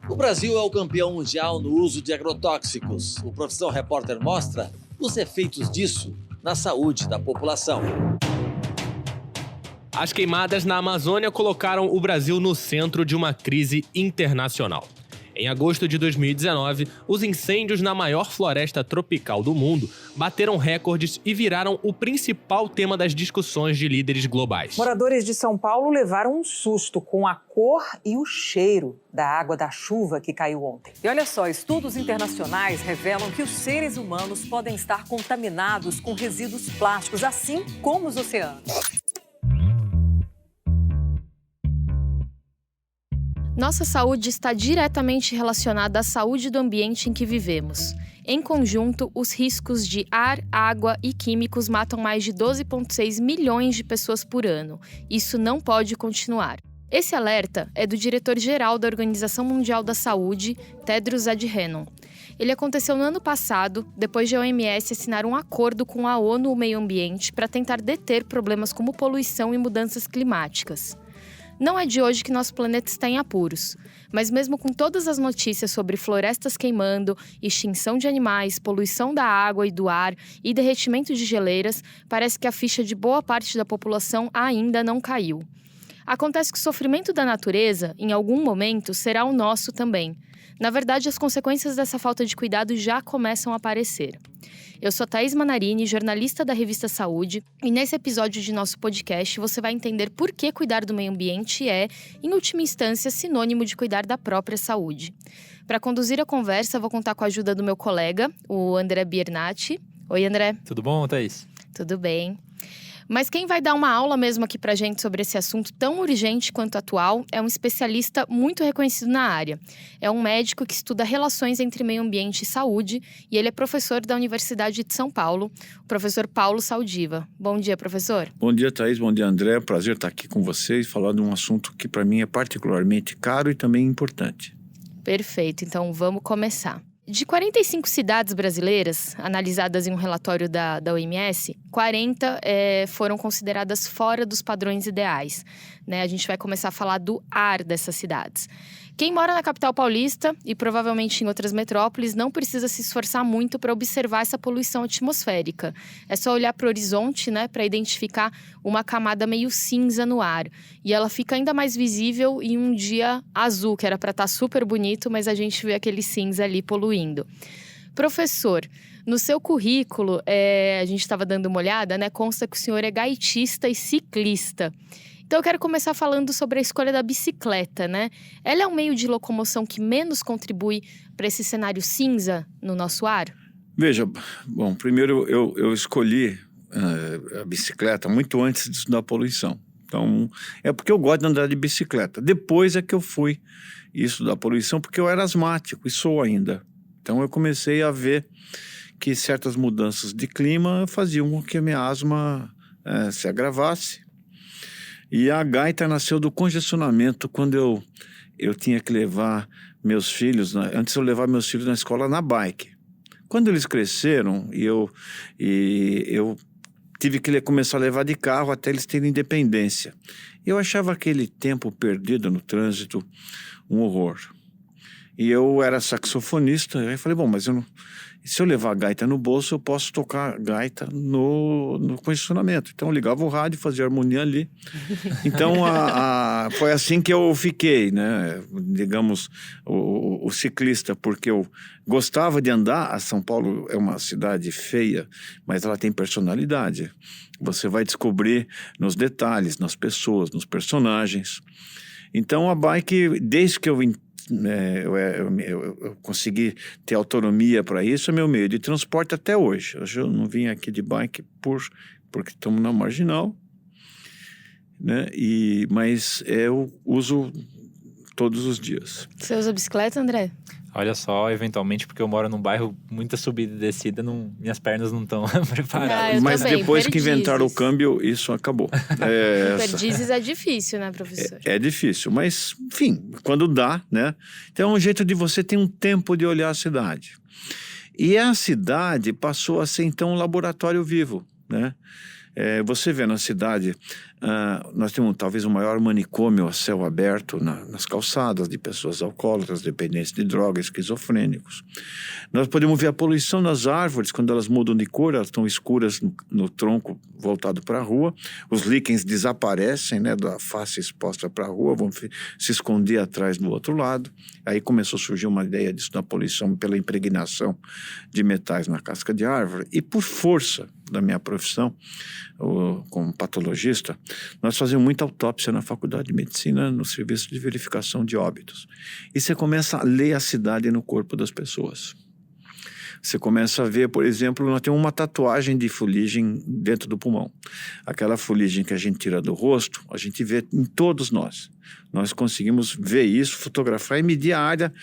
O Brasil é o campeão mundial no uso de agrotóxicos. O Profissão Repórter mostra os efeitos disso na saúde da população. As queimadas na Amazônia colocaram o Brasil no centro de uma crise internacional. Em agosto de 2019, os incêndios na maior floresta tropical do mundo bateram recordes e viraram o principal tema das discussões de líderes globais. Moradores de São Paulo levaram um susto com a cor e o cheiro da água da chuva que caiu ontem. E olha só, estudos internacionais revelam que os seres humanos podem estar contaminados com resíduos plásticos, assim como os oceanos. Nossa saúde está diretamente relacionada à saúde do ambiente em que vivemos. Em conjunto, os riscos de ar, água e químicos matam mais de 12,6 milhões de pessoas por ano. Isso não pode continuar. Esse alerta é do diretor-geral da Organização Mundial da Saúde, Tedros Adhanom. Ele aconteceu no ano passado, depois de a OMS assinar um acordo com a ONU Meio Ambiente para tentar deter problemas como poluição e mudanças climáticas. Não é de hoje que nosso planeta está em apuros, mas mesmo com todas as notícias sobre florestas queimando, extinção de animais, poluição da água e do ar e derretimento de geleiras, parece que a ficha de boa parte da população ainda não caiu. Acontece que o sofrimento da natureza, em algum momento, será o nosso também. Na verdade, as consequências dessa falta de cuidado já começam a aparecer. Eu sou Thaís Manarini, jornalista da revista Saúde, e nesse episódio de nosso podcast você vai entender por que cuidar do meio ambiente é, em última instância, sinônimo de cuidar da própria saúde. Para conduzir a conversa, vou contar com a ajuda do meu colega, o André Biernati. Oi, André. Tudo bom, Thaís? Tudo bem. Mas quem vai dar uma aula mesmo aqui pra gente sobre esse assunto tão urgente quanto atual é um especialista muito reconhecido na área. É um médico que estuda relações entre meio ambiente e saúde e ele é professor da Universidade de São Paulo, o professor Paulo Saldiva. Bom dia, professor. Bom dia, Thaís. Bom dia, André. É um prazer estar aqui com vocês, falar de um assunto que para mim é particularmente caro e também importante. Perfeito. Então vamos começar. De 45 cidades brasileiras, analisadas em um relatório da OMS, 40 foram consideradas fora dos padrões ideais. A gente vai começar a falar do ar dessas cidades. Quem mora na capital paulista e provavelmente em outras metrópoles não precisa se esforçar muito para observar essa poluição atmosférica. É só olhar para o horizonte, para identificar uma camada meio cinza no ar. E ela fica ainda mais visível em um dia azul, que era para estar super bonito, mas a gente vê aquele cinza ali poluindo. Professor, no seu currículo, a gente estava dando uma olhada, consta que o senhor é gaitista e ciclista. Então eu quero começar falando sobre a escolha da bicicleta, Ela é um meio de locomoção que menos contribui para esse cenário cinza no nosso ar? Veja, bom, primeiro eu escolhi a bicicleta muito antes de estudar a poluição. Então, é porque eu gosto de andar de bicicleta. Depois é que eu fui estudar a poluição, porque eu era asmático e sou ainda. Então eu comecei a ver que certas mudanças de clima faziam com que a minha asma se agravasse. E a gaita nasceu do congestionamento quando eu tinha que levar meus filhos, antes eu levava meus filhos na escola na bike. Quando eles cresceram e eu tive que começar a levar de carro até eles terem independência. Eu achava aquele tempo perdido no trânsito um horror. E eu era saxofonista, aí falei, bom, mas se eu levar a gaita no bolso, eu posso tocar gaita no condicionamento. Então eu ligava o rádio, fazia harmonia ali. Então foi assim que eu fiquei, digamos, o ciclista, porque eu gostava de andar. A São Paulo é uma cidade feia, mas ela tem personalidade. Você vai descobrir nos detalhes, nas pessoas, nos personagens. Então a bike, desde que eu consegui ter autonomia para isso, é meu meio de transporte até hoje. Hoje eu não vim aqui de bike porque estamos na Marginal, mas eu uso todos os dias. Você usa bicicleta, André? Olha só, eventualmente, porque eu moro num bairro muita subida e descida, minhas pernas não estão preparadas. Mas também, depois perdizes. Que inventaram o câmbio, isso acabou. Perdizes é difícil, professor? É difícil, mas, enfim, quando dá, Então é um jeito de você ter um tempo de olhar a cidade. E a cidade passou a ser, então, um laboratório vivo, Você vê na cidade Nós temos talvez o maior manicômio a céu aberto nas calçadas de pessoas alcoólatras, dependentes de drogas, esquizofrênicos. Nós podemos ver a poluição nas árvores, quando elas mudam de cor, elas estão escuras no tronco voltado para a rua. Os líquens desaparecem, né, da face exposta para a rua, vão se esconder atrás do outro lado. Aí começou a surgir uma ideia disso da poluição pela impregnação de metais na casca de árvore. E por força da minha profissão, como patologista, nós fazemos muita autópsia na Faculdade de Medicina, no serviço de verificação de óbitos. E você começa a ler a cidade no corpo das pessoas. Você começa a ver, por exemplo, nós temos uma tatuagem de fuligem dentro do pulmão. Aquela fuligem que a gente tira do rosto, a gente vê em todos nós. Nós conseguimos ver isso, fotografar e medir a área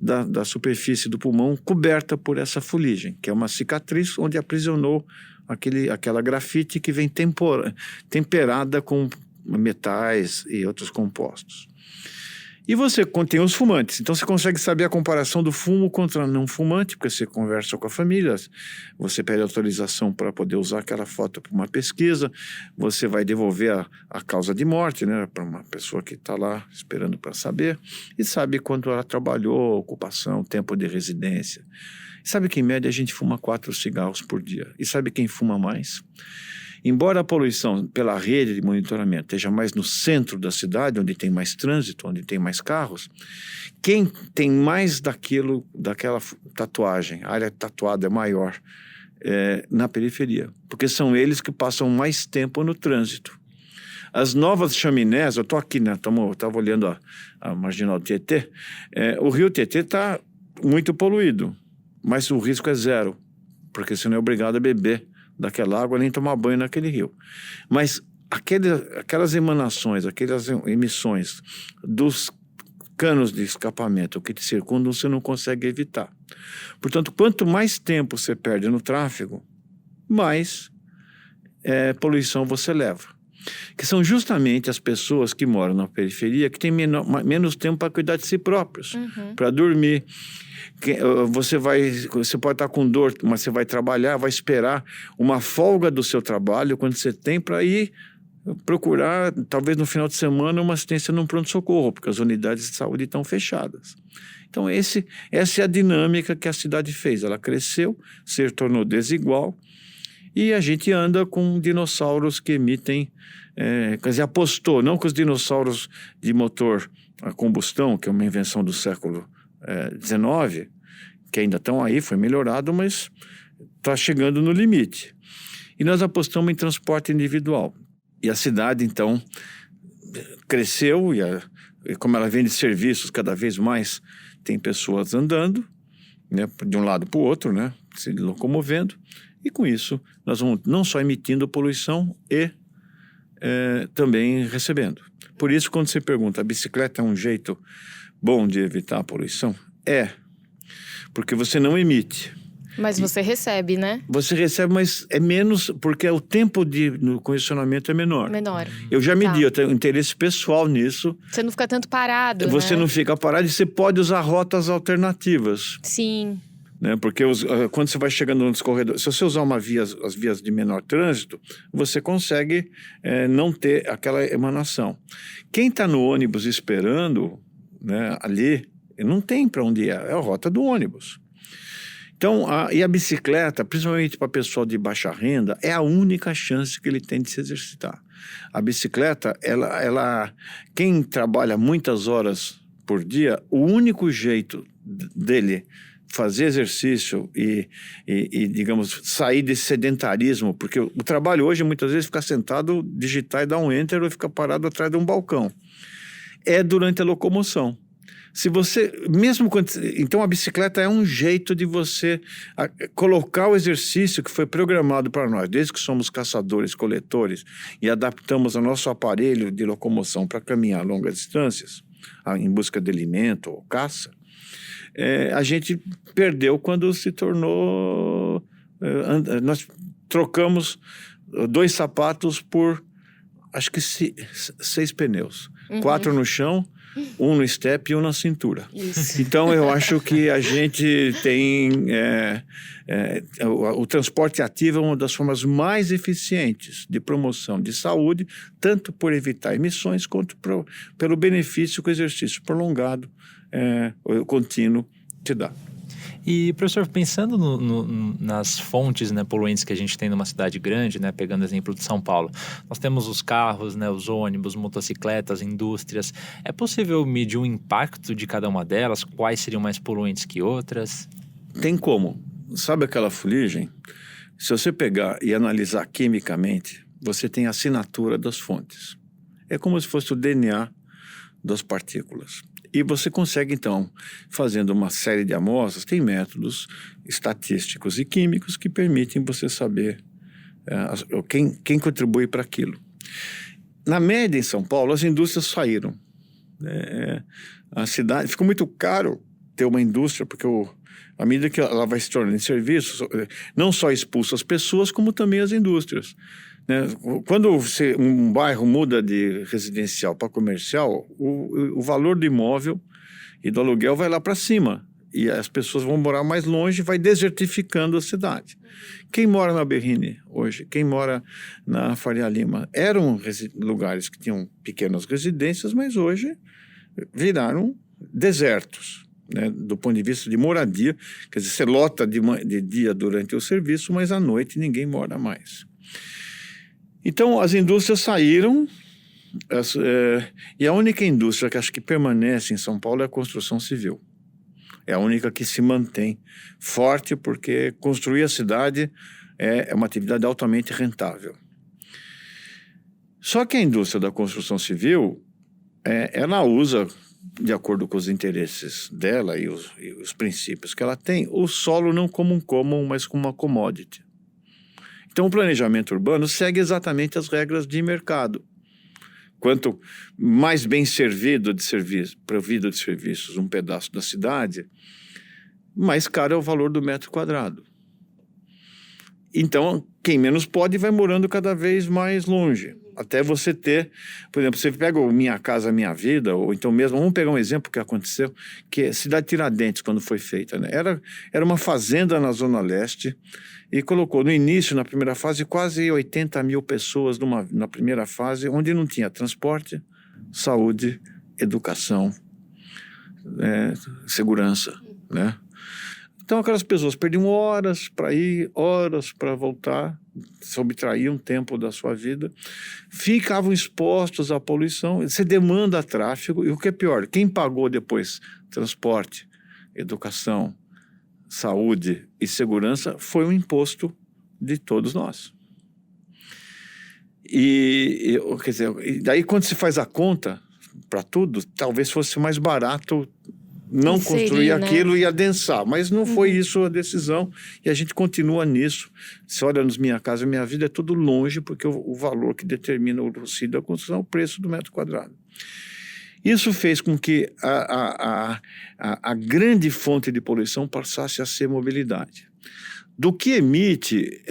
da superfície do pulmão coberta por essa fuligem, que é uma cicatriz onde aprisionou aquela grafite que vem temperada com metais e outros compostos. E você contém os fumantes, então você consegue saber a comparação do fumo contra não fumante, porque você conversa com a família, você pede autorização para poder usar aquela foto para uma pesquisa, você vai devolver a causa de morte, né, para uma pessoa que está lá esperando para saber, e sabe quanto ela trabalhou, ocupação, tempo de residência. E sabe que em média a gente fuma 4 cigarros por dia. E sabe quem fuma mais? Embora a poluição pela rede de monitoramento esteja mais no centro da cidade, onde tem mais trânsito, onde tem mais carros, quem tem mais daquela tatuagem, a área tatuada é maior, na periferia. Porque são eles que passam mais tempo no trânsito. As novas chaminés, eu estou aqui, né? Eu estava olhando a marginal do Tietê, o rio Tietê está muito poluído, mas o risco é 0, porque você não é obrigado a beber daquela água nem tomar banho naquele rio. Mas aquelas emanações, aquelas emissões dos canos de escapamento que te circundam, você não consegue evitar. Portanto, quanto mais tempo você perde no tráfego, mais poluição você leva. Que são justamente as pessoas que moram na periferia que têm menos tempo para cuidar de si próprios, para dormir. Você pode estar com dor, mas você vai trabalhar, vai esperar uma folga do seu trabalho quando você tem para ir procurar, talvez no final de semana, uma assistência num pronto-socorro, porque as unidades de saúde estão fechadas. Então essa é a dinâmica que a cidade fez. Ela cresceu, se tornou desigual, e a gente anda com dinossauros que emitem, quer dizer, apostou, não com os dinossauros de motor a combustão, que é uma invenção do século XIX, que ainda estão aí, foi melhorado, mas está chegando no limite. E nós apostamos em transporte individual. E a cidade, então, cresceu, e como ela vende serviços cada vez mais, tem pessoas andando, né, de um lado para o outro, né, se locomovendo, e com isso nós vamos não só emitindo poluição e também recebendo. Por isso, quando você pergunta, a bicicleta é um jeito bom de evitar a poluição? Porque você não emite. Mas você recebe, né? Você recebe, mas é menos, porque o tempo no condicionamento é menor. Menor. Eu já medi, eu tenho interesse pessoal nisso. Você não fica tanto parado, Você né? não fica parado e você pode usar rotas alternativas. Sim. Né? Porque quando você vai chegando nos corredores, se você usar as vias de menor trânsito, você consegue não ter aquela emanação. Quem está no ônibus esperando, né, ali, não tem para onde ir, é a rota do ônibus. Então, e a bicicleta, principalmente para pessoal de baixa renda, é a única chance que ele tem de se exercitar. A bicicleta, quem trabalha muitas horas por dia, o único jeito dele fazer exercício e, digamos, sair desse sedentarismo, porque o trabalho hoje, muitas vezes, ficar sentado, digitar e dar um enter ou ficar parado atrás de um balcão. É durante a locomoção. Se você, então a bicicleta é um jeito de você colocar o exercício que foi programado para nós, desde que somos caçadores, coletores e adaptamos o nosso aparelho de locomoção para caminhar longas distâncias, em busca de alimento ou caça, a gente perdeu quando se tornou, nós trocamos 2 sapatos por, acho que 6 pneus, 4 no chão, um no step e um na cintura. Isso. Então, eu acho que a gente tem... o transporte ativo é uma das formas mais eficientes de promoção de saúde, tanto por evitar emissões, quanto pelo benefício que o exercício prolongado, contínuo, te dá. E, professor, pensando nas fontes, né, poluentes que a gente tem numa cidade grande, né, pegando o exemplo de São Paulo, nós temos os carros, né, os ônibus, motocicletas, indústrias. É possível medir o impacto de cada uma delas? Quais seriam mais poluentes que outras? Tem como. Sabe aquela fuligem? Se você pegar e analisar quimicamente, você tem a assinatura das fontes. É como se fosse o DNA das partículas. E você consegue, então, fazendo uma série de amostras, tem métodos estatísticos e químicos que permitem você saber quem contribui para aquilo. Na média, em São Paulo, as indústrias saíram. A cidade... Ficou muito caro ter uma indústria, porque à medida que ela vai se tornando em serviços, não só expulsa as pessoas, como também as indústrias. Quando um bairro muda de residencial para comercial, o valor do imóvel e do aluguel vai lá para cima. E as pessoas vão morar mais longe, vai desertificando a cidade. Quem mora na Berrini hoje, quem mora na Faria Lima, eram lugares que tinham pequenas residências, mas hoje viraram desertos, né, do ponto de vista de moradia. Quer dizer, você lota de dia durante o serviço, mas à noite ninguém mora mais. Então, as indústrias saíram, e a única indústria que acho que permanece em São Paulo é a construção civil. É a única que se mantém forte, porque construir a cidade é uma atividade altamente rentável. Só que a indústria da construção civil, ela usa, de acordo com os interesses dela e os princípios que ela tem, o solo não como um common, mas como uma commodity. Então, o planejamento urbano segue exatamente as regras de mercado. Quanto mais bem provido de serviços um pedaço da cidade, mais caro é o valor do metro quadrado. Então, quem menos pode vai morando cada vez mais longe. Até você ter, por exemplo, você pega o Minha Casa Minha Vida, ou então mesmo, vamos pegar um exemplo que aconteceu, que é a cidade de Tiradentes, quando foi feita, né? Era uma fazenda na Zona Leste e colocou no início, na primeira fase, quase 80 mil pessoas na primeira fase, onde não tinha transporte, saúde, educação, segurança, né? Então, aquelas pessoas perdiam horas para ir, horas para voltar, subtraíam tempo da sua vida, ficavam expostos à poluição, você demanda tráfego, e o que é pior, quem pagou depois transporte, educação, saúde e segurança foi um imposto de todos nós. Quer dizer, e daí quando se faz a conta para tudo, talvez fosse mais barato não construir aquilo, né? E adensar, mas não foi isso a decisão, e a gente continua nisso. Se olha nos Minha Casa Minha Vida, é tudo longe, porque o valor que determina o auxílio da construção é o preço do metro quadrado. Isso fez com que a grande fonte de poluição passasse a ser mobilidade. Do que emite,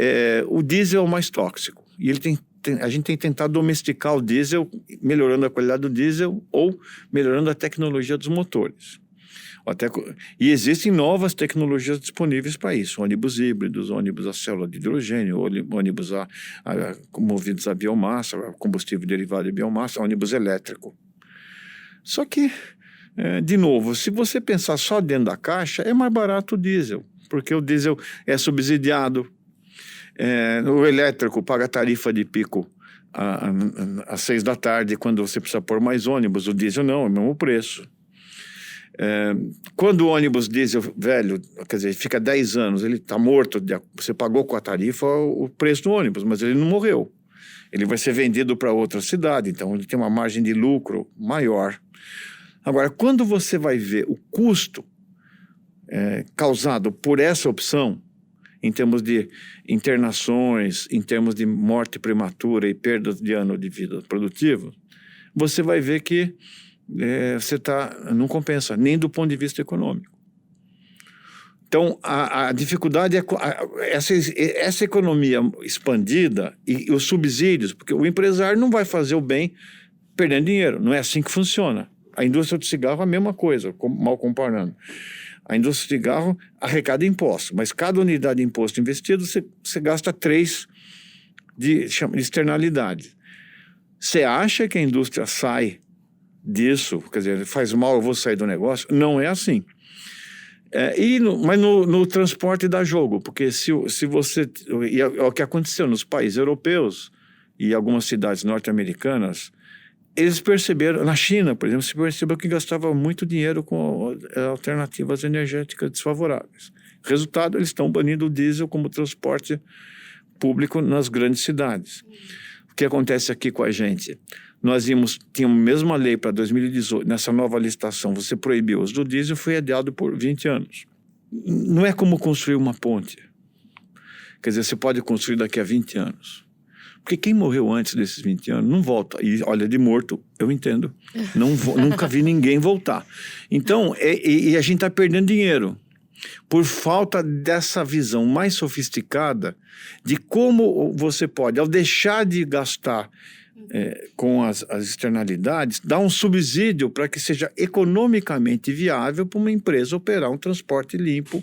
o diesel é o mais tóxico, e a gente tem tentado domesticar o diesel, melhorando a qualidade do diesel ou melhorando a tecnologia dos motores. E existem novas tecnologias disponíveis para isso, ônibus híbridos, ônibus a célula de hidrogênio, ônibus movidos a biomassa, combustível derivado de biomassa, ônibus elétrico. Só que, de novo, se você pensar só dentro da caixa, é mais barato o diesel, porque o diesel é subsidiado, o elétrico paga tarifa de pico às 6 da tarde, quando você precisa pôr mais ônibus, o diesel não, é o mesmo preço. Quando o ônibus diesel velho, quer dizer, fica 10 anos, ele está morto, você pagou com a tarifa o preço do ônibus, mas ele não morreu. Ele vai ser vendido para outra cidade, então ele tem uma margem de lucro maior. Agora, quando você vai ver o custo causado por essa opção, em termos de internações, em termos de morte prematura e perda de ano de vida produtivo, você vai ver que não compensa, nem do ponto de vista econômico. Então, a dificuldade é essa economia expandida e os subsídios, porque o empresário não vai fazer o bem perdendo dinheiro, não é assim que funciona. A indústria do cigarro é a mesma coisa, mal comparando. A indústria do cigarro arrecada imposto, mas cada unidade de imposto investido, você gasta 3 de externalidade. Você acha que a indústria sai disso, quer dizer, faz mal, eu vou sair do negócio? Não é assim. Mas no transporte dá jogo, porque se você... E é o que aconteceu nos países europeus e algumas cidades norte-americanas, eles perceberam, na China, por exemplo, se percebeu que gastava muito dinheiro com alternativas energéticas desfavoráveis. Resultado, eles estão banindo o diesel como transporte público nas grandes cidades. O que acontece aqui com a gente? Nós tínhamos a mesma lei para 2018, nessa nova licitação, você proibiu o uso do diesel, foi adiado por 20 anos. Não é como construir uma ponte. Quer dizer, você pode construir daqui a 20 anos. Porque quem morreu antes desses 20 anos não volta. E olha, de morto, eu entendo. Nunca vi ninguém voltar. Então, e a gente está perdendo dinheiro por falta dessa visão mais sofisticada de como você pode, ao deixar de gastar com as externalidades, dar um subsídio para que seja economicamente viável para uma empresa operar um transporte limpo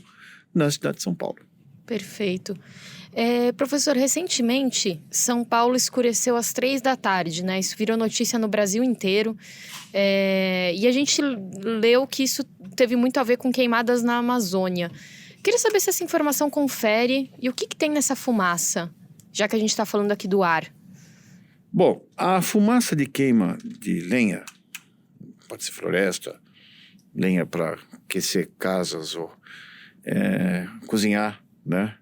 na cidade de São Paulo. Perfeito. Professor, recentemente, São Paulo escureceu às 3 da tarde, né? Isso virou notícia no Brasil inteiro. E a gente leu que isso teve muito a ver com queimadas na Amazônia. Queria saber se essa informação confere e o que tem nessa fumaça, já que a gente está falando aqui do ar. Bom, a fumaça de queima de lenha, pode ser floresta, lenha para aquecer casas ou cozinhar, né?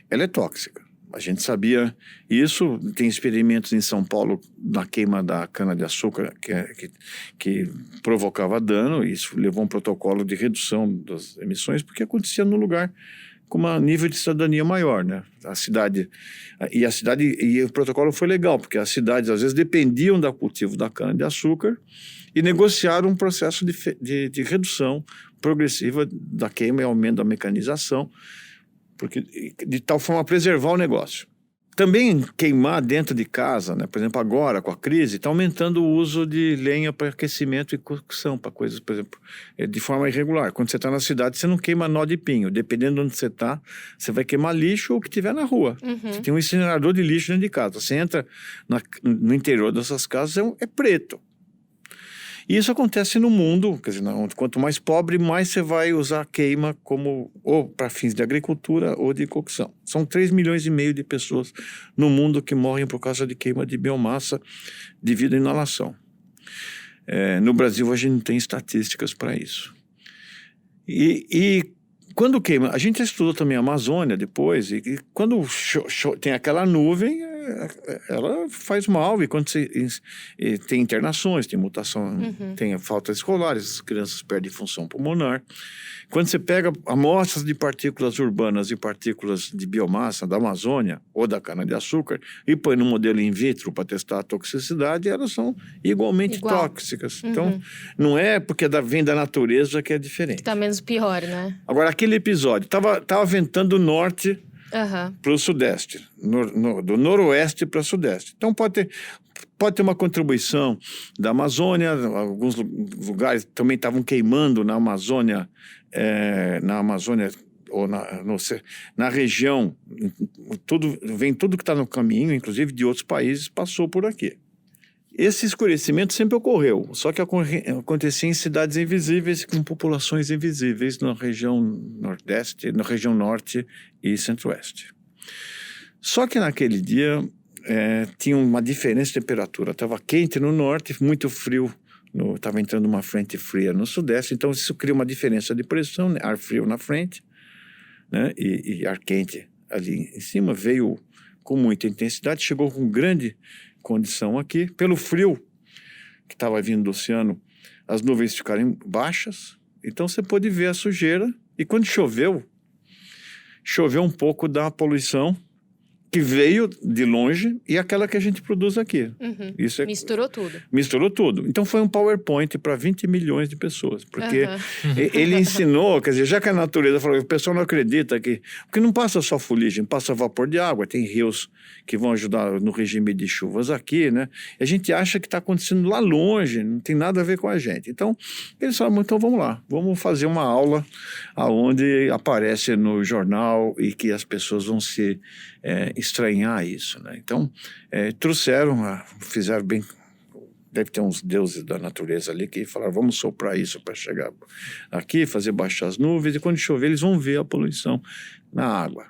Ela é tóxica. A gente sabia isso, tem experimentos em São Paulo na queima da cana-de-açúcar que provocava dano, e isso levou a um protocolo de redução das emissões, porque acontecia no lugar com um nível de cidadania maior, né? E o protocolo foi legal, porque as cidades às vezes dependiam do cultivo da cana-de-açúcar e negociaram um processo de redução progressiva da queima e aumento da mecanização, porque de tal forma a preservar o negócio. Também queimar dentro de casa, né? Por exemplo, agora com a crise, está aumentando o uso de lenha para aquecimento e cocção, para coisas, por exemplo, de forma irregular. Quando você está na cidade, você não queima nó de pinho. Dependendo de onde você está, você vai queimar lixo ou o que tiver na rua. Uhum. Você tem um incinerador de lixo dentro de casa. Você entra no interior dessas casas, é preto. E isso acontece no mundo, quer dizer, quanto mais pobre, mais você vai usar a queima como ou para fins de agricultura ou de cocção. São 3,5 milhões de pessoas no mundo que morrem por causa de queima de biomassa devido à inalação. No Brasil, a gente não tem estatísticas para isso. E quando queima, a gente estudou também a Amazônia depois, e quando tem aquela nuvem, ela faz mal, e quando tem internações, tem mutação, tem faltas escolares, as crianças perdem função pulmonar. Quando você pega amostras de partículas urbanas e partículas de biomassa da Amazônia ou da cana-de-açúcar e põe no modelo in vitro para testar a toxicidade, elas são igualmente tóxicas. Então, não é porque vem da natureza que é diferente. Tá menos pior, né? Agora, aquele episódio, tava ventando do norte para o sudeste, do noroeste para o sudeste. Então pode ter uma contribuição da Amazônia, alguns lugares também estavam queimando na Amazônia ou na região, vem tudo que está no caminho, inclusive de outros países, passou por aqui. Esse escurecimento sempre ocorreu, só que acontecia em cidades invisíveis com populações invisíveis na região nordeste, na região norte e centro-oeste. Só que naquele dia tinha uma diferença de temperatura. Estava quente no norte, muito frio, estava entrando uma frente fria no sudeste, então isso cria uma diferença de pressão, né? Ar frio na frente, né? E ar quente ali em cima, veio com muita intensidade, chegou com grande condição aqui, pelo frio que estava vindo do oceano, as nuvens ficaram baixas, então você pôde ver a sujeira, e quando choveu um pouco da poluição que veio de longe e aquela que a gente produz aqui. Uhum. Isso Misturou tudo. Misturou tudo. Então foi um PowerPoint para 20 milhões de pessoas, porque Uhum. ele ensinou, quer dizer, já que a natureza falou, o pessoal não acredita que... Porque não passa só fuligem, passa vapor de água, tem rios que vão ajudar no regime de chuvas aqui, né? E a gente acha que está acontecendo lá longe, não tem nada a ver com a gente. Então, eles falaram, então vamos lá, vamos fazer uma aula onde aparece no jornal e que as pessoas vão se estranhar isso, né? Então, trouxeram, fizeram bem... Deve ter uns deuses da natureza ali que falaram, vamos soprar isso para chegar aqui, fazer baixar as nuvens, e quando chover eles vão ver a poluição na água.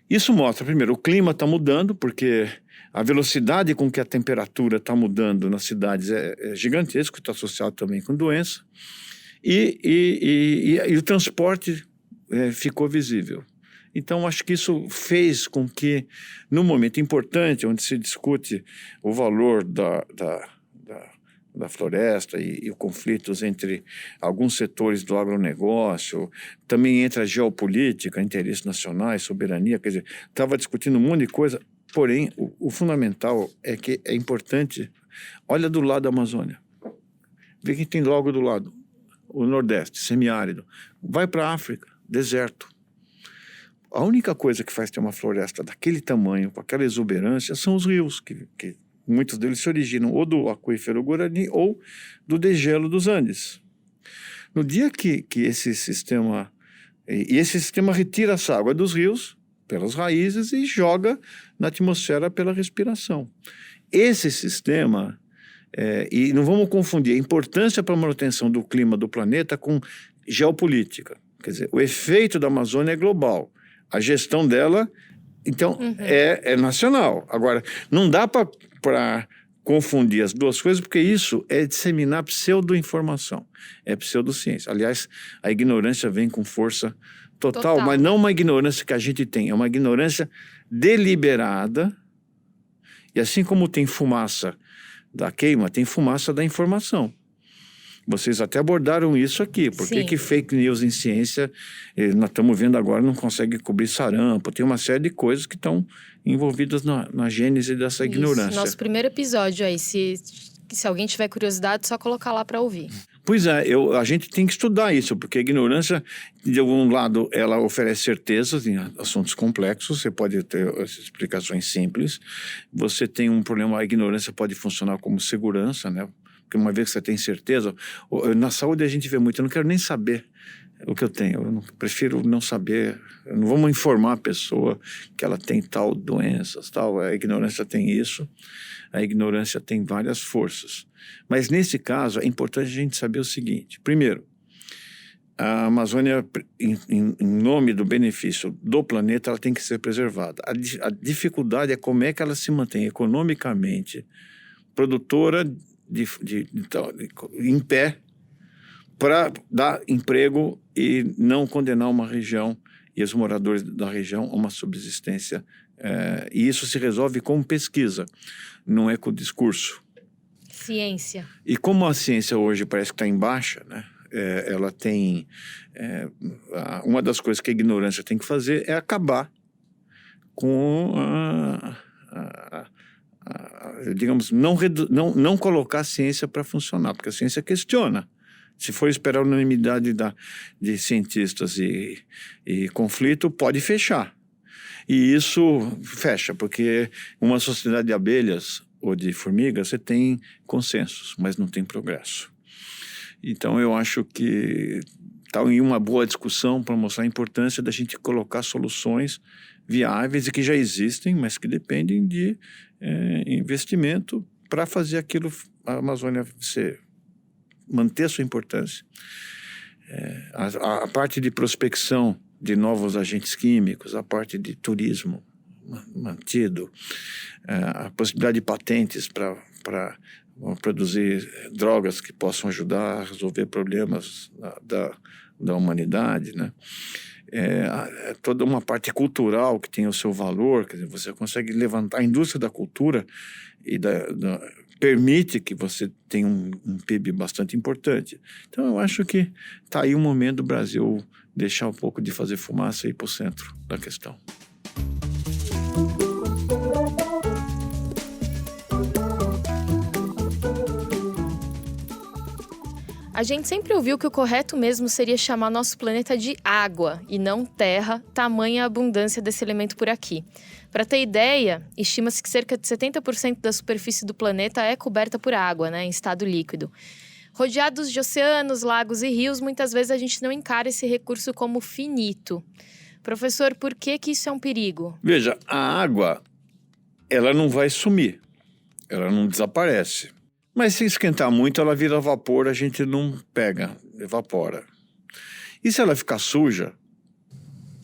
Isso mostra, primeiro, o clima está mudando, porque a velocidade com que a temperatura está mudando nas cidades é gigantesco, está associado também com doença, e o transporte ficou visível. Então, acho que isso fez com que, num momento importante, onde se discute o valor da floresta e os conflitos entre alguns setores do agronegócio, também entra a geopolítica, interesses nacionais, soberania, quer dizer, estava discutindo um monte de coisa, porém, o fundamental é que é importante, olha do lado da Amazônia, vê quem tem logo do lado, o Nordeste, semiárido, vai para a África, deserto. A única coisa que faz ter uma floresta daquele tamanho, com aquela exuberância, são os rios, que muitos deles se originam ou do aquífero Guarani ou do degelo dos Andes. No dia que esse sistema... E esse sistema retira essa água dos rios, pelas raízes, e joga na atmosfera pela respiração. Esse sistema... e não vamos confundir a importância para a manutenção do clima do planeta com geopolítica. Quer dizer, o efeito da Amazônia é global. A gestão dela, então, é nacional. Agora, não dá para confundir as duas coisas, porque isso é disseminar pseudo-informação, é pseudociência. Aliás, a ignorância vem com força total, mas não uma ignorância que a gente tem, é uma ignorância deliberada, e assim como tem fumaça da queima, tem fumaça da informação. Vocês até abordaram isso aqui. Por que fake news em ciência, nós estamos vendo agora, não consegue cobrir sarampo? Tem uma série de coisas que estão envolvidas na gênese dessa ignorância. Nosso primeiro episódio aí, se alguém tiver curiosidade, só colocar lá para ouvir. Pois é, a gente tem que estudar isso, porque a ignorância, de algum lado, ela oferece certezas em assuntos complexos, você pode ter explicações simples, você tem um problema, a ignorância pode funcionar como segurança, né? Porque uma vez que você tem certeza, na saúde a gente vê muito, eu não quero nem saber o que eu tenho, prefiro não saber, não vamos informar a pessoa que ela tem tal doenças, tal, a ignorância tem isso, a ignorância tem várias forças. Mas nesse caso é importante a gente saber o seguinte, primeiro, a Amazônia, em nome do benefício do planeta, ela tem que ser preservada. A dificuldade é como é que ela se mantém economicamente produtora em pé para dar emprego e não condenar uma região e os moradores da região a uma subsistência. E isso se resolve com pesquisa, não é com discurso. Ciência. E como a ciência hoje parece que está em baixa, né? Ela tem... uma das coisas que a ignorância tem que fazer é acabar com digamos, não colocar a ciência para funcionar, porque a ciência questiona. Se for esperar a unanimidade de cientistas e conflito, pode fechar. E isso fecha, porque uma sociedade de abelhas ou de formigas, você tem consensos, mas não tem progresso. Então, eu acho que está em uma boa discussão para mostrar a importância da gente colocar soluções viáveis e que já existem, mas que dependem de investimento para fazer aquilo, a Amazônia manter a sua importância. A parte de prospecção de novos agentes químicos, a parte de turismo mantido, a possibilidade de patentes para produzir drogas que possam ajudar a resolver problemas da humanidade, né? Toda uma parte cultural que tem o seu valor, quer dizer, você consegue levantar a indústria da cultura e permite que você tenha um PIB bastante importante. Então, eu acho que está aí o momento do Brasil deixar um pouco de fazer fumaça e ir para o centro da questão. A gente sempre ouviu que o correto mesmo seria chamar nosso planeta de água e não terra, tamanha a abundância desse elemento por aqui. Para ter ideia, estima-se que cerca de 70% da superfície do planeta é coberta por água, né, em estado líquido. Rodeados de oceanos, lagos e rios, muitas vezes a gente não encara esse recurso como finito. Professor, por que isso é um perigo? Veja, a água, ela não vai sumir, ela não desaparece. Mas se esquentar muito, ela vira vapor, a gente não pega, evapora. E se ela ficar suja?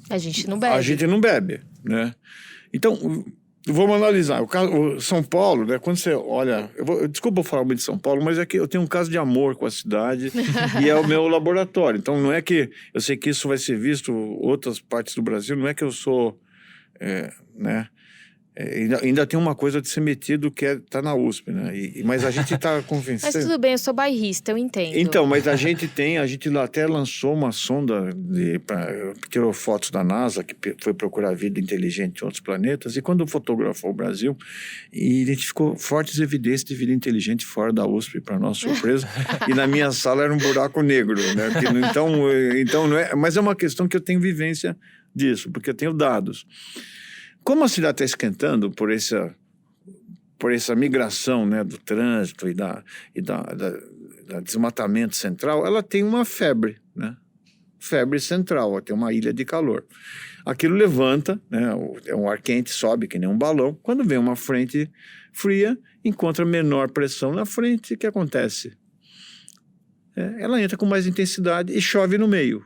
A gente não bebe. A gente não bebe, né? Então, vamos analisar. O São Paulo, né? Quando você olha... desculpa eu falar muito de São Paulo, mas é que eu tenho um caso de amor com a cidade e é o meu laboratório. Então, não é que... Eu sei que isso vai ser visto em outras partes do Brasil, não é que eu sou... né? Ainda tem uma coisa de ser metido que tá na USP, né? Mas a gente está convencendo... Mas tudo bem, eu sou bairrista, eu entendo. Então, mas a gente até lançou uma sonda que tirou fotos da NASA, que foi procurar vida inteligente em outros planetas, e quando fotografou o Brasil, identificou fortes evidências de vida inteligente fora da USP, para nossa surpresa, e na minha sala era um buraco negro, né? Então não é, mas é uma questão que eu tenho vivência disso, porque eu tenho dados. Como a cidade está esquentando por essa migração, né, do trânsito e da desmatamento central, ela tem uma febre, né? Febre central, ela tem uma ilha de calor. Aquilo levanta, né, um ar quente sobe que nem um balão. Quando vem uma frente fria, encontra menor pressão na frente, o que acontece? Ela entra com mais intensidade e chove no meio,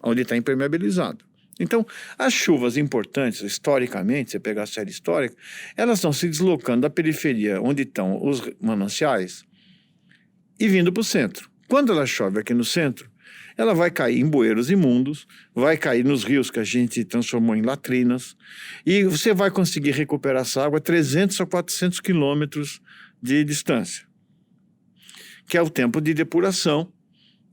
onde está impermeabilizado. Então, as chuvas importantes, historicamente, você pegar a série histórica, elas estão se deslocando da periferia, onde estão os mananciais, e vindo para o centro. Quando ela chove aqui no centro, ela vai cair em bueiros imundos, vai cair nos rios que a gente transformou em latrinas, e você vai conseguir recuperar essa água a 300 a 400 quilômetros de distância, que é o tempo de depuração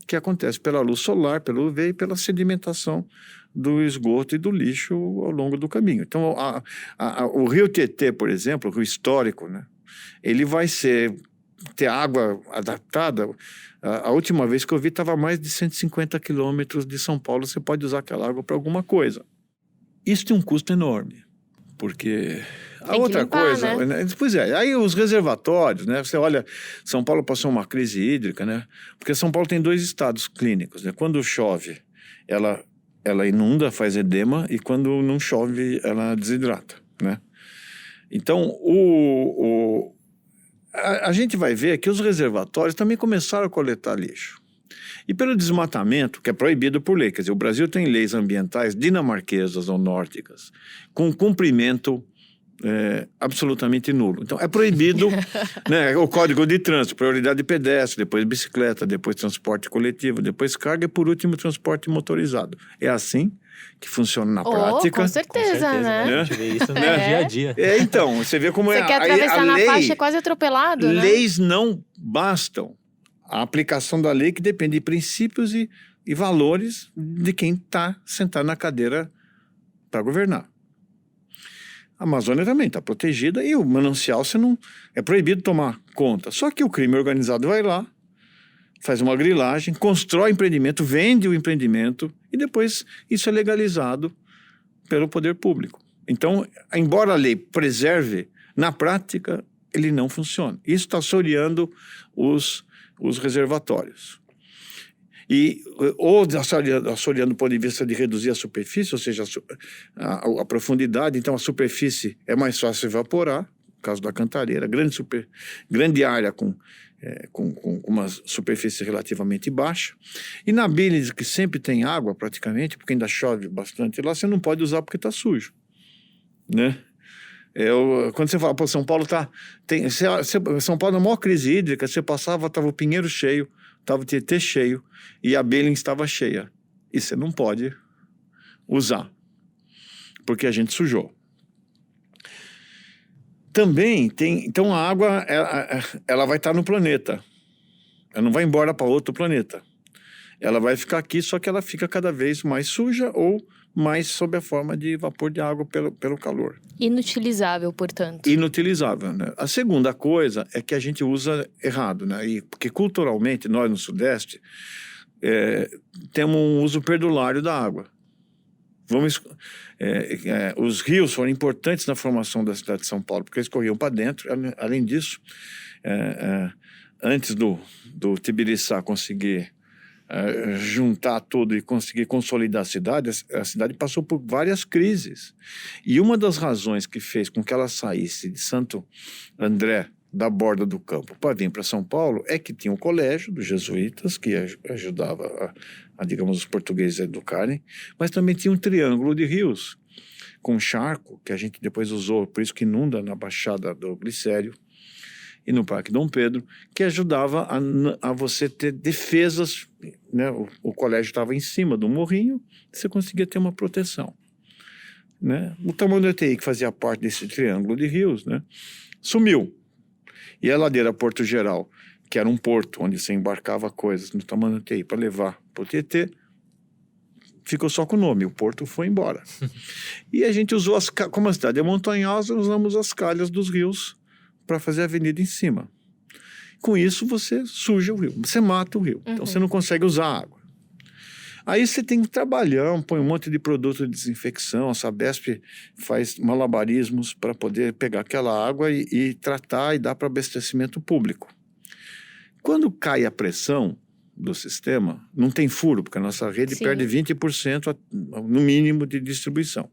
que acontece pela luz solar, pelo UV e pela sedimentação do esgoto e do lixo ao longo do caminho. Então, o rio Tietê, por exemplo, o rio histórico, né, ele vai ter água adaptada. A última vez que eu vi estava a mais de 150 quilômetros de São Paulo, você pode usar aquela água para alguma coisa. Isso tem um custo enorme, porque... A outra limpar, coisa, né? Pois é, aí os reservatórios, né? Você olha, São Paulo passou uma crise hídrica, né? Porque São Paulo tem 2 estados clínicos, né? Quando chove, ela inunda, faz edema, e quando não chove, ela desidrata, né? Então, a gente vai ver que os reservatórios também começaram a coletar lixo. E pelo desmatamento, que é proibido por lei, quer dizer, o Brasil tem leis ambientais dinamarquesas ou nórdicas, com cumprimento absolutamente nulo. Então, é proibido, né, o Código de Trânsito, prioridade de pedestre, depois bicicleta, depois transporte coletivo, depois carga e, por último, transporte motorizado. É assim que funciona na prática. Com certeza, né? A gente vê isso no dia a dia. Então, você vê como você quer atravessar na faixa, é quase atropelado, né? Leis não bastam. A aplicação da lei que depende de princípios e valores de quem está sentado na cadeira para governar. A Amazônia também está protegida e o manancial é proibido tomar conta. Só que o crime organizado vai lá, faz uma grilagem, constrói empreendimento, vende o empreendimento e depois isso é legalizado pelo poder público. Então, embora a lei preserve, na prática ele não funciona. Isso está assoreando os reservatórios. Ou assoreando do ponto de vista de reduzir a superfície, ou seja, a profundidade. Então, a superfície é mais fácil evaporar, no caso da Cantareira, grande área com uma superfície relativamente baixa. E na Billings, que sempre tem água praticamente, porque ainda chove bastante lá, você não pode usar porque está sujo, né? Quando você fala, São Paulo São Paulo, na maior crise hídrica, você passava, estava o Pinheiro cheio, estava o Tietê cheio e a Billings estava cheia. E você não pode usar, porque a gente sujou. Também tem... Então, a água, ela vai estar no planeta. Ela não vai embora para outro planeta. Ela vai ficar aqui, só que ela fica cada vez mais suja ou mais sob a forma de vapor de água pelo calor. Inutilizável, portanto. Inutilizável, né? A segunda coisa é que a gente usa errado, né? Porque culturalmente, nós no Sudeste, temos um uso perdulário da água. Os rios foram importantes na formação da cidade de São Paulo, porque eles corriam para dentro. Além disso, antes do Tibiriçá conseguir juntar tudo e conseguir consolidar a cidade passou por várias crises. E uma das razões que fez com que ela saísse de Santo André, da borda do campo, para vir para São Paulo, é que tinha um colégio dos jesuítas, que ajudava digamos, os portugueses a educarem, mas também tinha um triângulo de rios, com charco, que a gente depois usou, por isso que inunda na Baixada do Glicério, e no Parque Dom Pedro, que ajudava a você ter defesas, né? O colégio estava em cima do morrinho, você conseguia ter uma proteção, né? O Tamanduateí, que fazia parte desse triângulo de rios, né? Sumiu. E a ladeira Porto Geral, que era um porto onde você embarcava coisas no Tamanduateí para levar para o Tietê, ficou só com o nome, o porto foi embora. E a gente usou, como a cidade é montanhosa, usamos as calhas dos rios para fazer a avenida em cima. Com isso, você suja o rio, você mata o rio. Então, você não consegue usar água. Aí você tem que trabalhar, põe um monte de produto de desinfecção, a Sabesp faz malabarismos para poder pegar aquela água e tratar e dar para abastecimento público. Quando cai a pressão do sistema, não tem furo, porque a nossa rede perde 20% no mínimo de distribuição.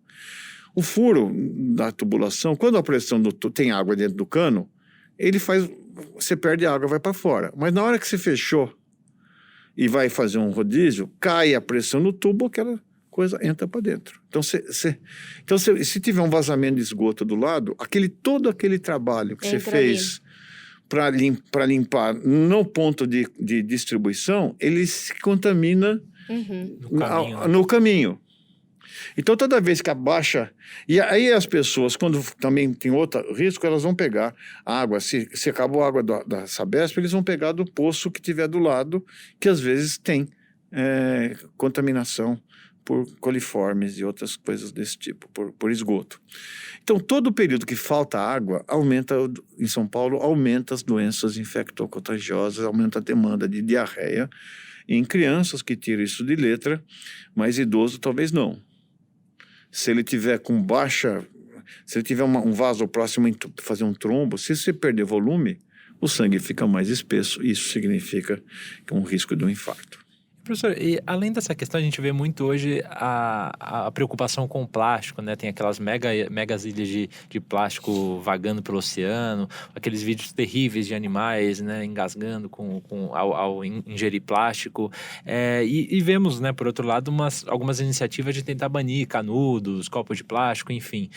O furo da tubulação, quando a pressão tem água dentro do cano, você perde a água, vai para fora. Mas na hora que você fechou e vai fazer um rodízio, cai a pressão no tubo, aquela coisa entra para dentro. Então, se tiver um vazamento de esgoto do lado, todo aquele trabalho que você fez para limpar no ponto de distribuição, ele se contamina no caminho. Então, toda vez que abaixa... E aí as pessoas, quando também tem outro risco, elas vão pegar a água. Se acabou a água da Sabesp, eles vão pegar do poço que tiver do lado, que às vezes tem contaminação por coliformes e outras coisas desse tipo, por esgoto. Então, todo o período que falta água, em São Paulo, aumenta as doenças infectocontagiosas, aumenta a demanda de diarreia em crianças que tiram isso de letra, mas idoso talvez não. Se ele tiver se ele tiver um vaso próximo a fazer um trombo, se você perder volume, o sangue fica mais espesso, e isso significa que é um risco de um infarto. Professor, e além dessa questão, a gente vê muito hoje a preocupação com o plástico, né? Tem aquelas megas ilhas de plástico vagando pelo oceano, aqueles vídeos terríveis de animais, né, engasgando ao ingerir plástico. E vemos, né, por outro lado, algumas iniciativas de tentar banir canudos, copos de plástico, enfim.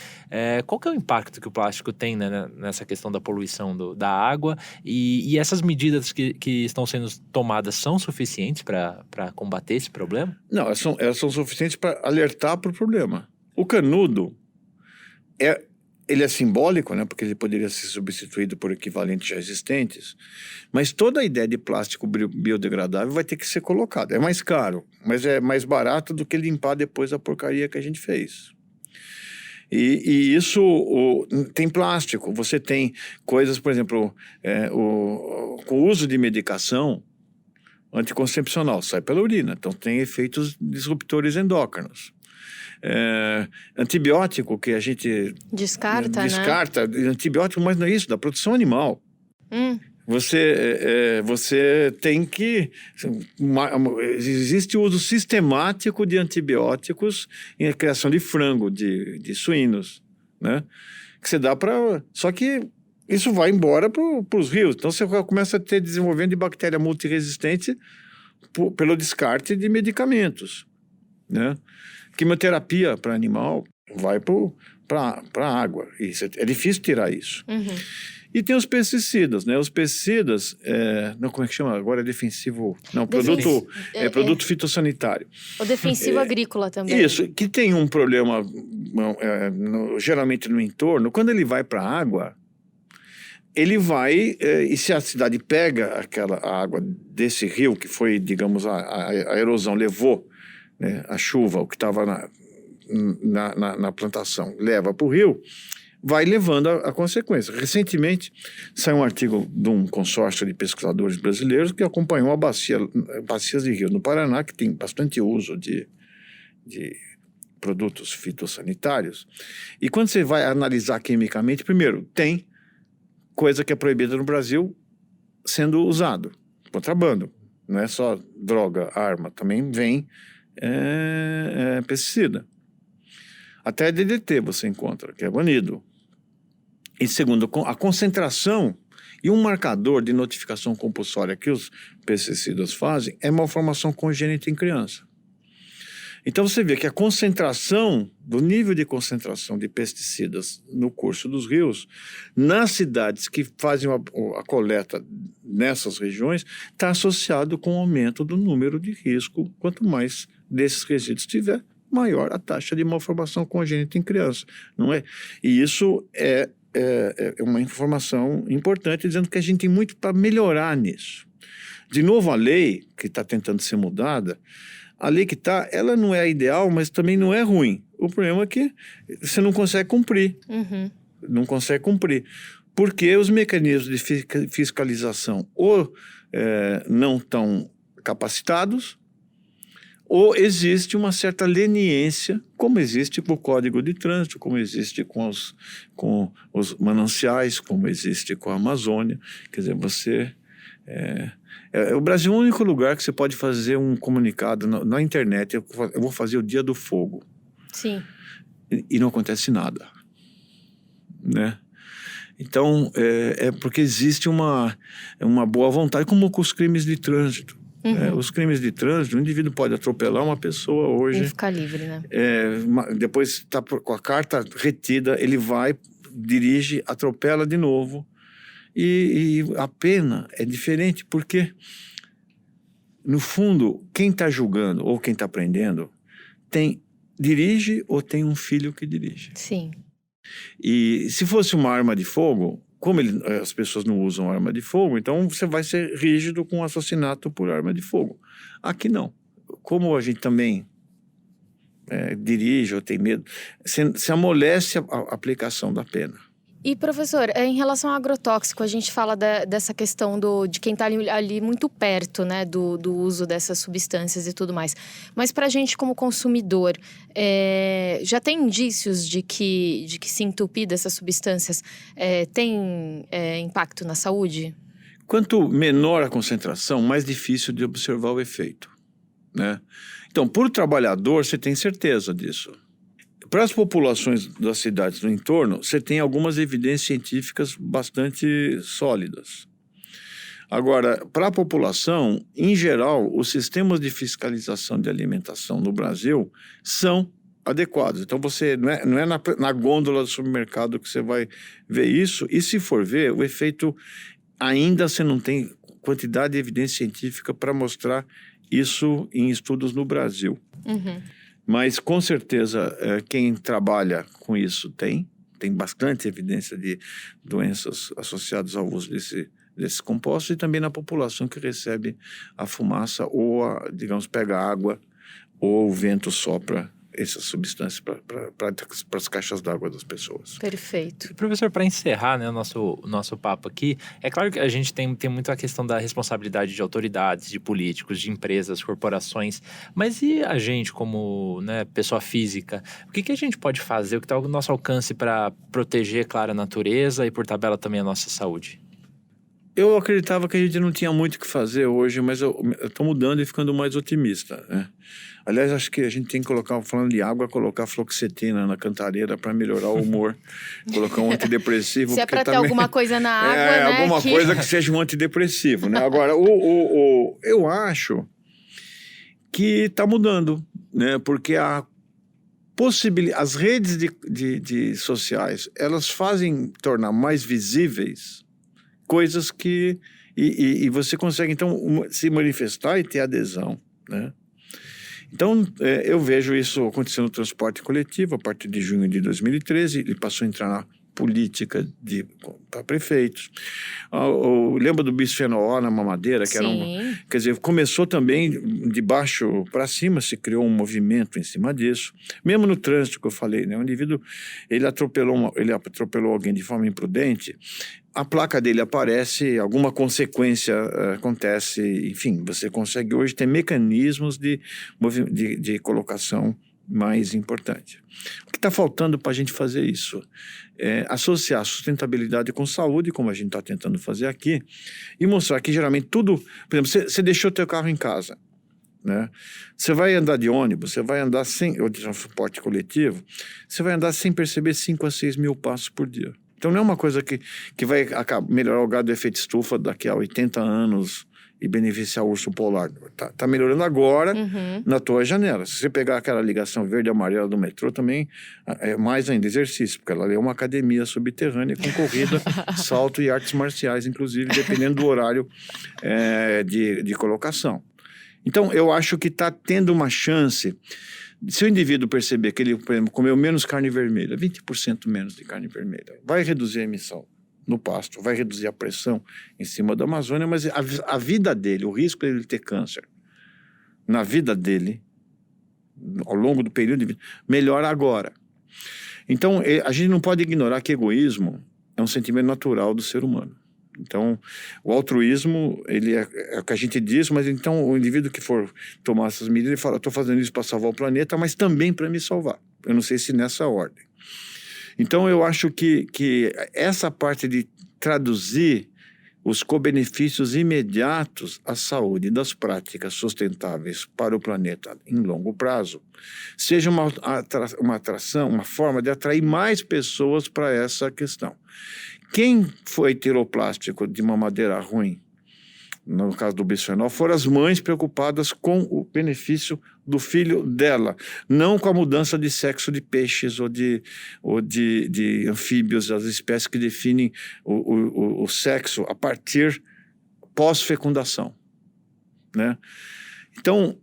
Qual que é o impacto que o plástico tem, né, nessa questão da poluição da água? E essas medidas que estão sendo tomadas são suficientes para combater esse problema? Não, elas são suficientes para alertar para o problema. O canudo, ele é simbólico, né, porque ele poderia ser substituído por equivalentes já existentes, mas toda a ideia de plástico biodegradável vai ter que ser colocada. É mais caro, mas é mais barato do que limpar depois a porcaria que a gente fez. E isso tem plástico, você tem coisas, por exemplo, com o uso de medicação anticoncepcional, sai pela urina, então tem efeitos disruptores endócrinos. Antibiótico que a gente descarta, né? Antibiótico, mas não é isso, da produção animal. Você tem que... Existe o uso sistemático de antibióticos em criação de frango, de suínos, né? Que você dá para... Só que isso vai embora para os rios. Então, você começa a ter desenvolvimento de bactéria multiresistente pelo descarte de medicamentos, né? Quimioterapia para animal vai para a água. É difícil tirar isso. E tem os pesticidas, né? Os pesticidas, não, como é que chama? Agora é defensivo... Não, produto fitossanitário. O defensivo agrícola também. Isso, que tem um problema, geralmente no entorno, quando ele vai para a água, ele vai, e se a cidade pega a água desse rio, que foi, digamos, a erosão levou, né, a chuva, o que estava na plantação, leva para o rio, vai levando a consequência. Recentemente, saiu um artigo de um consórcio de pesquisadores brasileiros que acompanhou bacias de rio no Paraná, que tem bastante uso de produtos fitossanitários. E quando você vai analisar quimicamente, primeiro, tem coisa que é proibida no Brasil sendo usado, contrabando. Não é só droga, arma, também vem pesticida. Até DDT você encontra, que é banido. E segundo, a concentração e um marcador de notificação compulsória que os pesticidas fazem é malformação congênita em criança. Então você vê que a concentração, do nível de concentração de pesticidas no curso dos rios, nas cidades que fazem a coleta nessas regiões, está associado com o aumento do número de risco. Quanto mais desses resíduos tiver, maior a taxa de malformação congênita em criança, não é? E isso é uma informação importante, dizendo que a gente tem muito para melhorar nisso. De novo, a lei que está tentando ser mudada, a lei que está, ela não é a ideal, mas também não é ruim. O problema é que você não consegue cumprir. Não consegue cumprir. Porque os mecanismos de fiscalização ou não estão capacitados, ou existe uma certa leniência, como existe com o Código de Trânsito, como existe com os mananciais, como existe com a Amazônia. Quer dizer, o Brasil é o único lugar que você pode fazer um comunicado na internet. Eu vou fazer o Dia do Fogo. Sim. E não acontece nada, né? Então, porque existe uma boa vontade, como com os crimes de trânsito. Os crimes de trânsito, o indivíduo pode atropelar uma pessoa hoje. E ficar livre, né? Depois está com a carta retida, ele vai, dirige, atropela de novo. E a pena é diferente, porque, no fundo, quem está julgando ou quem está prendendo dirige ou tem um filho que dirige. Sim. E se fosse uma arma de fogo, como as pessoas não usam arma de fogo, então você vai ser rígido com assassinato por arma de fogo. Aqui não. Como a gente também dirige ou tem medo, se amolece a aplicação da pena. E, professor, em relação ao agrotóxico, a gente fala dessa questão de quem está ali muito perto, né, do uso dessas substâncias e tudo mais. Mas para a gente, como consumidor, já tem indícios de que se entupir dessas substâncias tem impacto na saúde? Quanto menor a concentração, mais difícil de observar o efeito, né? Então, por trabalhador, você tem certeza disso. Para as populações das cidades no entorno, você tem algumas evidências científicas bastante sólidas. Agora, para a população, em geral, os sistemas de fiscalização de alimentação no Brasil são adequados. Então, você não é na gôndola do supermercado que você vai ver isso, e se for ver, o efeito ainda você não tem quantidade de evidência científica para mostrar isso em estudos no Brasil. Mas, com certeza, quem trabalha com isso tem bastante evidência de doenças associadas ao uso desses compostos, e também na população que recebe a fumaça ou, digamos, pega água ou o vento sopra essas substâncias para as caixas d'água das pessoas. Perfeito. E, professor, para encerrar, né, o nosso papo aqui, é claro que a gente tem muito a questão da responsabilidade de autoridades, de políticos, de empresas, corporações, mas e a gente como, né, pessoa física? O que a gente pode fazer, o que está ao nosso alcance para proteger, claro, a natureza e, por tabela, também a nossa saúde? Eu acreditava que a gente não tinha muito o que fazer hoje, mas eu estou mudando e ficando mais otimista, né? Aliás, acho que a gente tem que falando de água, colocar fluoxetina na cantareira para melhorar o humor. Colocar um antidepressivo. Se é para ter alguma coisa na água, né? Alguma coisa que seja um antidepressivo, né? Agora, eu acho que está mudando, né? Porque as redes de sociais, elas fazem tornar mais visíveis coisas que... E você consegue, então, se manifestar e ter adesão, né? Então, eu vejo isso acontecendo no transporte coletivo a partir de junho de 2013. Ele passou a entrar política para prefeitos. Lembra do bisfenol A na mamadeira? Que Sim. quer dizer, começou também de baixo para cima, se criou um movimento em cima disso. Mesmo no trânsito que eu falei, né? O indivíduo, ele atropelou alguém de forma imprudente, a placa dele aparece, alguma consequência acontece, enfim, você consegue hoje ter mecanismos de colocação mais importante. O que está faltando para a gente fazer isso? Associar sustentabilidade com saúde, como a gente está tentando fazer aqui, e mostrar que geralmente tudo... Por exemplo, você deixou teu carro em casa, né? Você vai andar de ônibus, você vai andar ou de transporte coletivo, você vai andar sem perceber 5 a 6 mil passos por dia. Então não é uma coisa que vai melhorar o gado do efeito estufa daqui a 80 anos e beneficiar o urso polar. Tá melhorando agora na tua janela. Se você pegar aquela ligação verde e amarela do metrô, também é mais ainda exercício, porque ela é uma academia subterrânea com corrida, salto e artes marciais, inclusive, dependendo do horário de colocação. Então, eu acho que está tendo uma chance... Se o indivíduo perceber que ele, por exemplo, comeu menos carne vermelha, 20% menos de carne vermelha, vai reduzir a emissão no pasto, vai reduzir a pressão em cima da Amazônia, mas a vida dele, o risco dele ter câncer na vida dele, ao longo do período de vida, melhora agora. Então, a gente não pode ignorar que egoísmo é um sentimento natural do ser humano. Então, o altruísmo, ele é o que a gente diz, mas então o indivíduo que for tomar essas medidas, ele fala, estou fazendo isso para salvar o planeta, mas também para me salvar. Eu não sei se nessa ordem. Então, eu acho que essa parte de traduzir os co-benefícios imediatos à saúde das práticas sustentáveis para o planeta em longo prazo, seja uma atração, uma forma de atrair mais pessoas para essa questão. Quem tirou plástico de uma madeira ruim, no caso do bisfenol, foram as mães preocupadas com o benefício do filho dela, não com a mudança de sexo de peixes ou de anfíbios, as espécies que definem o sexo a partir pós-fecundação, né? Então,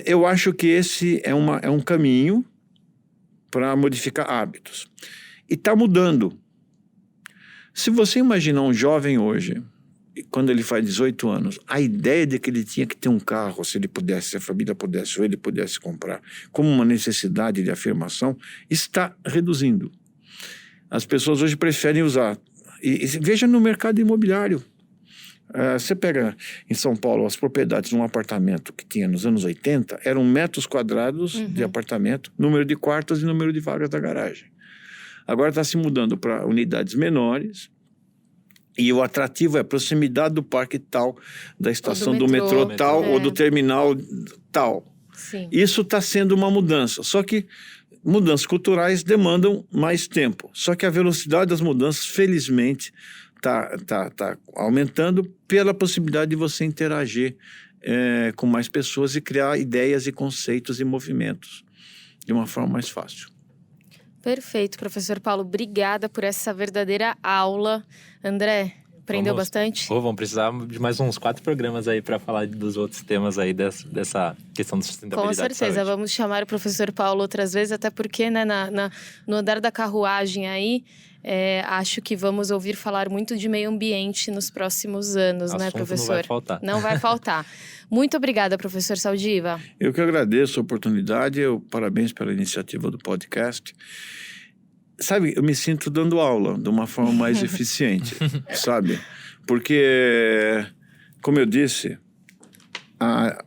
eu acho que esse é um caminho para modificar hábitos. E está mudando. Se você imaginar um jovem hoje, quando ele faz 18 anos, a ideia de que ele tinha que ter um carro, se a família pudesse, ou ele pudesse comprar, como uma necessidade de afirmação, está reduzindo. As pessoas hoje preferem usar. E veja no mercado imobiliário. Você pega em São Paulo as propriedades de um apartamento que tinha nos anos 80, eram metros quadrados de apartamento, número de quartos e número de vagas da garagem. Agora está se mudando para unidades menores e o atrativo é a proximidade do parque tal, da estação do metrô tal ou do terminal tal. Sim. Isso está sendo uma mudança, só que mudanças culturais demandam mais tempo. Só que a velocidade das mudanças, felizmente, está aumentando pela possibilidade de você interagir com mais pessoas e criar ideias e conceitos e movimentos de uma forma mais fácil. Perfeito, professor Paulo. Obrigada por essa verdadeira aula. André, aprendeu bastante? Vamos precisar de mais uns 4 programas aí para falar dos outros temas aí dessa questão da sustentabilidade. Com certeza, vamos chamar o professor Paulo outras vezes, até porque, né, no andar da carruagem aí, acho que vamos ouvir falar muito de meio ambiente nos próximos anos, né, professor? Não vai faltar. Não vai faltar. Muito obrigada, professor Saldiva. Eu que agradeço a oportunidade, parabéns pela iniciativa do podcast. Sabe, eu me sinto dando aula de uma forma mais eficiente, sabe? Porque, como eu disse,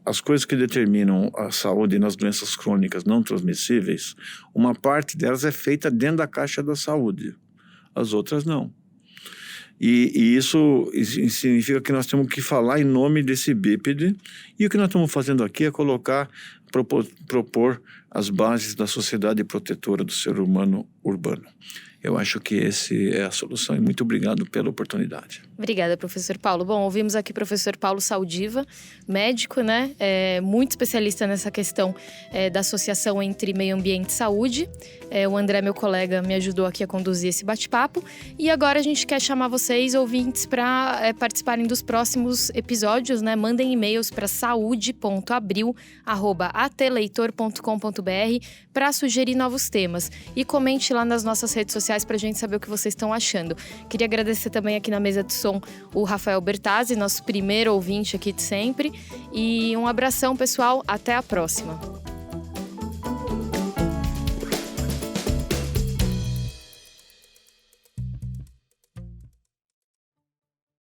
as coisas que determinam a saúde nas doenças crônicas não transmissíveis, uma parte delas é feita dentro da caixa da saúde, as outras não. E isso significa que nós temos que falar em nome desse bípede, e o que nós estamos fazendo aqui é propor as bases da sociedade protetora do ser humano urbano. Eu acho que essa é a solução e muito obrigado pela oportunidade. Obrigada, professor Paulo. Bom, ouvimos aqui o professor Paulo Saldiva, médico, né? Muito especialista nessa questão da associação entre meio ambiente e saúde. O André, meu colega, me ajudou aqui a conduzir esse bate-papo. E agora a gente quer chamar vocês, ouvintes, para participarem dos próximos episódios, né? Mandem e-mails para saude.abril@atleitor.com.br para sugerir novos temas. E comente lá nas nossas redes sociais sociais pra gente saber o que vocês estão achando. Queria agradecer também aqui na mesa de som o Rafael Bertazzi, nosso primeiro ouvinte aqui de sempre. E um abração, pessoal. Até a próxima.